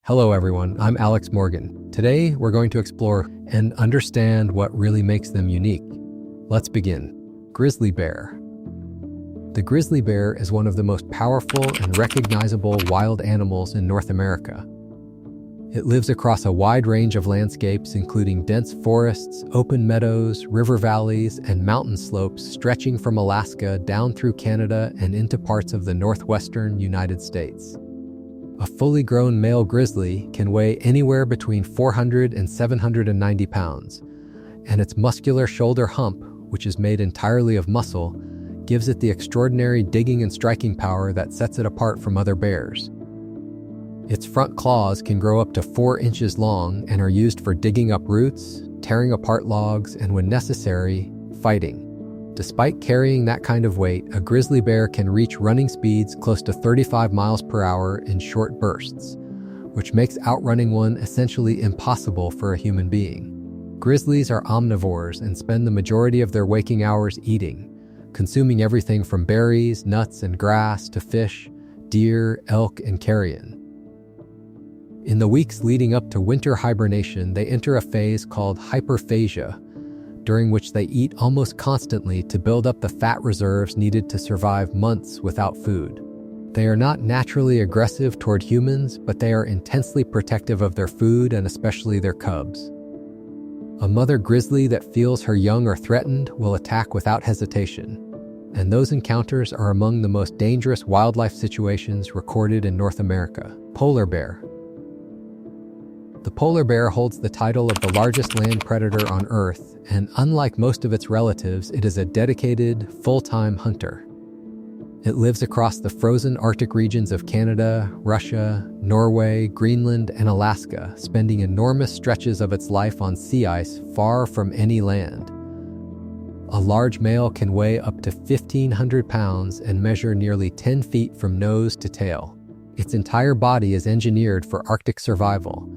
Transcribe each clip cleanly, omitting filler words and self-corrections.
Hello everyone, I'm Alex Morgan. Today we're going to explore and understand what really makes them unique. Let's begin. Grizzly bear. The grizzly bear is one of the most powerful and recognizable wild animals in North America. It lives across a wide range of landscapes, including dense forests, open meadows, river valleys, and mountain slopes stretching from Alaska down through Canada and into parts of the northwestern United States. A fully grown male grizzly can weigh anywhere between 400 and 790 pounds, and its muscular shoulder hump, which is made entirely of muscle, gives it the extraordinary digging and striking power that sets it apart from other bears. Its front claws can grow up to 4 inches long and are used for digging up roots, tearing apart logs, and when necessary, fighting. Despite carrying that kind of weight, a grizzly bear can reach running speeds close to 35 miles per hour in short bursts, which makes outrunning one essentially impossible for a human being. Grizzlies are omnivores and spend the majority of their waking hours eating, consuming everything from berries, nuts, and grass to fish, deer, elk, and carrion. In the weeks leading up to winter hibernation, they enter a phase called hyperphagia, during which they eat almost constantly to build up the fat reserves needed to survive months without food. They are not naturally aggressive toward humans, but they are intensely protective of their food and especially their cubs. A mother grizzly that feels her young are threatened will attack without hesitation, and those encounters are among the most dangerous wildlife situations recorded in North America. Polar bear. The polar bear holds the title of the largest land predator on Earth, and unlike most of its relatives, it is a dedicated, full-time hunter. It lives across the frozen Arctic regions of Canada, Russia, Norway, Greenland, and Alaska, spending enormous stretches of its life on sea ice far from any land. A large male can weigh up to 1,500 pounds and measure nearly 10 feet from nose to tail. Its entire body is engineered for Arctic survival,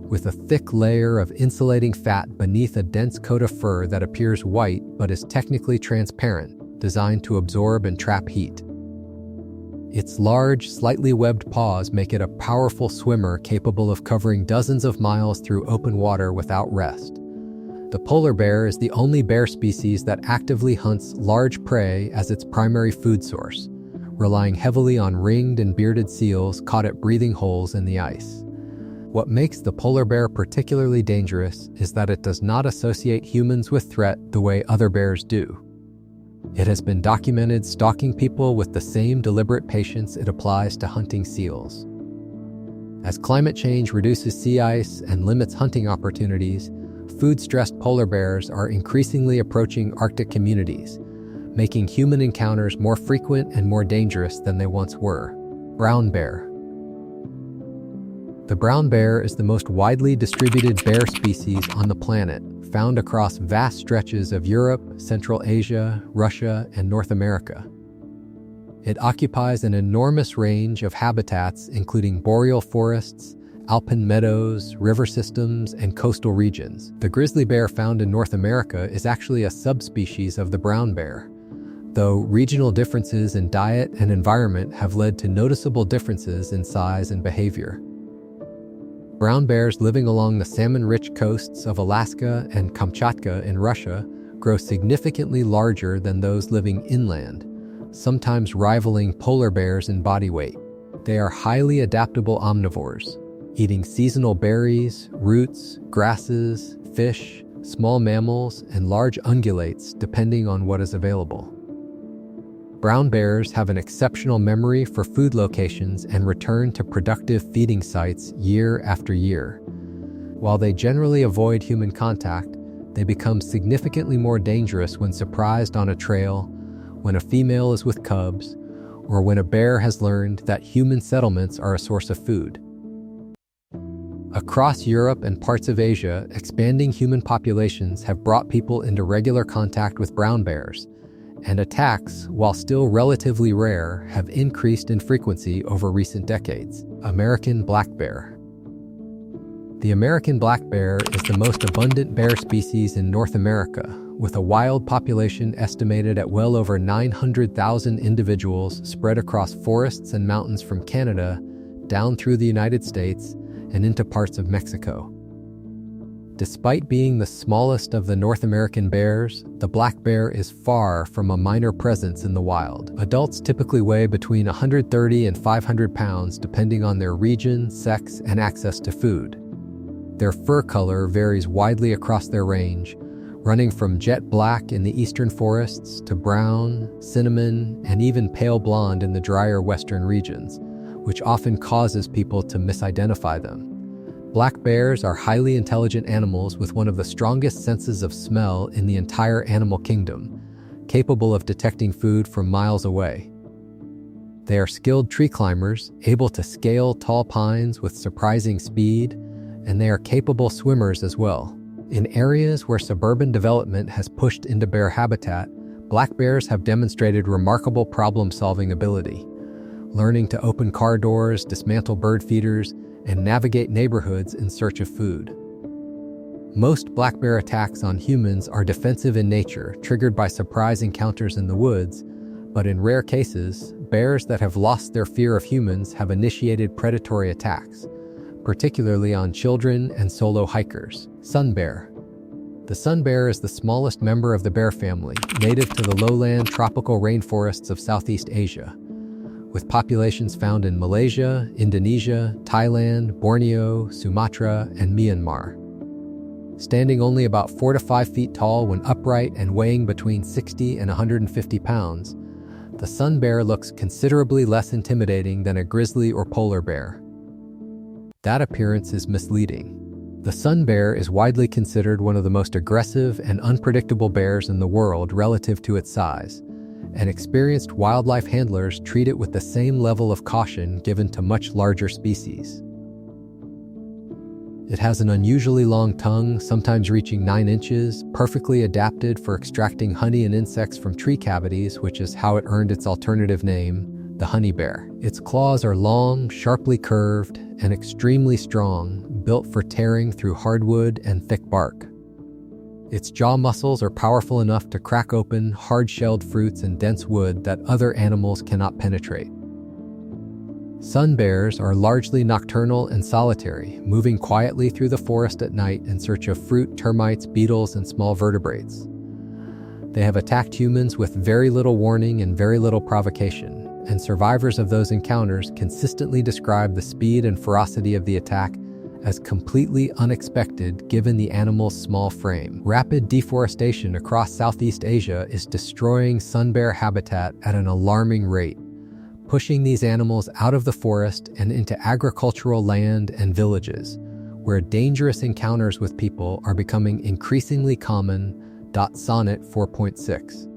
with a thick layer of insulating fat beneath a dense coat of fur that appears white but is technically transparent, designed to absorb and trap heat. Its large, slightly webbed paws make it a powerful swimmer capable of covering dozens of miles through open water without rest. The polar bear is the only bear species that actively hunts large prey as its primary food source, relying heavily on ringed and bearded seals caught at breathing holes in the ice. What makes the polar bear particularly dangerous is that it does not associate humans with threat the way other bears do. It has been documented stalking people with the same deliberate patience it applies to hunting seals. As climate change reduces sea ice and limits hunting opportunities, food-stressed polar bears are increasingly approaching Arctic communities, making human encounters more frequent and more dangerous than they once were. Brown bear. The brown bear is the most widely distributed bear species on the planet, found across vast stretches of Europe, Central Asia, Russia, and North America. It occupies an enormous range of habitats, including boreal forests, alpine meadows, river systems, and coastal regions. The grizzly bear found in North America is actually a subspecies of the brown bear, though regional differences in diet and environment have led to noticeable differences in size and behavior. Brown bears living along the salmon-rich coasts of Alaska and Kamchatka in Russia grow significantly larger than those living inland, sometimes rivaling polar bears in body weight. They are highly adaptable omnivores, eating seasonal berries, roots, grasses, fish, small mammals, and large ungulates depending on what is available. Brown bears have an exceptional memory for food locations and return to productive feeding sites year after year. While they generally avoid human contact, they become significantly more dangerous when surprised on a trail, when a female is with cubs, or when a bear has learned that human settlements are a source of food. Across Europe and parts of Asia, expanding human populations have brought people into regular contact with brown bears, and attacks, while still relatively rare, have increased in frequency over recent decades. American black bear. The American black bear is the most abundant bear species in North America, with a wild population estimated at well over 900,000 individuals spread across forests and mountains from Canada down through the United States and into parts of Mexico. Despite being the smallest of the North American bears, the black bear is far from a minor presence in the wild. Adults typically weigh between 130 and 500 pounds depending on their region, sex, and access to food. Their fur color varies widely across their range, running from jet black in the eastern forests to brown, cinnamon, and even pale blonde in the drier western regions, which often causes people to misidentify them. Black bears are highly intelligent animals with one of the strongest senses of smell in the entire animal kingdom, capable of detecting food from miles away. They are skilled tree climbers, able to scale tall pines with surprising speed, and they are capable swimmers as well. In areas where suburban development has pushed into bear habitat, black bears have demonstrated remarkable problem-solving ability, learning to open car doors, dismantle bird feeders, and navigate neighborhoods in search of food. Most black bear attacks on humans are defensive in nature, triggered by surprise encounters in the woods, but in rare cases, bears that have lost their fear of humans have initiated predatory attacks, particularly on children and solo hikers. Sun bear. The sun bear is the smallest member of the bear family, native to the lowland tropical rainforests of Southeast Asia, with populations found in Malaysia, Indonesia, Thailand, Borneo, Sumatra, and Myanmar. Standing only about 4 to 5 feet tall when upright and weighing between 60 and 150 pounds, the sun bear looks considerably less intimidating than a grizzly or polar bear. That appearance is misleading. The sun bear is widely considered one of the most aggressive and unpredictable bears in the world relative to its size, and experienced wildlife handlers treat it with the same level of caution given to much larger species. It has an unusually long tongue, sometimes reaching 9 inches, perfectly adapted for extracting honey and insects from tree cavities, which is how it earned its alternative name, the honey bear. Its claws are long, sharply curved, and extremely strong, built for tearing through hardwood and thick bark. Its jaw muscles are powerful enough to crack open hard-shelled fruits and dense wood that other animals cannot penetrate. Sun bears are largely nocturnal and solitary, moving quietly through the forest at night in search of fruit, termites, beetles, and small vertebrates. They have attacked humans with very little warning and very little provocation, and survivors of those encounters consistently describe the speed and ferocity of the attack as completely unexpected given the animal's small frame. Rapid deforestation across Southeast Asia is destroying sun bear habitat at an alarming rate, pushing these animals out of the forest and into agricultural land and villages, where dangerous encounters with people are becoming increasingly common. Sonnet 4.6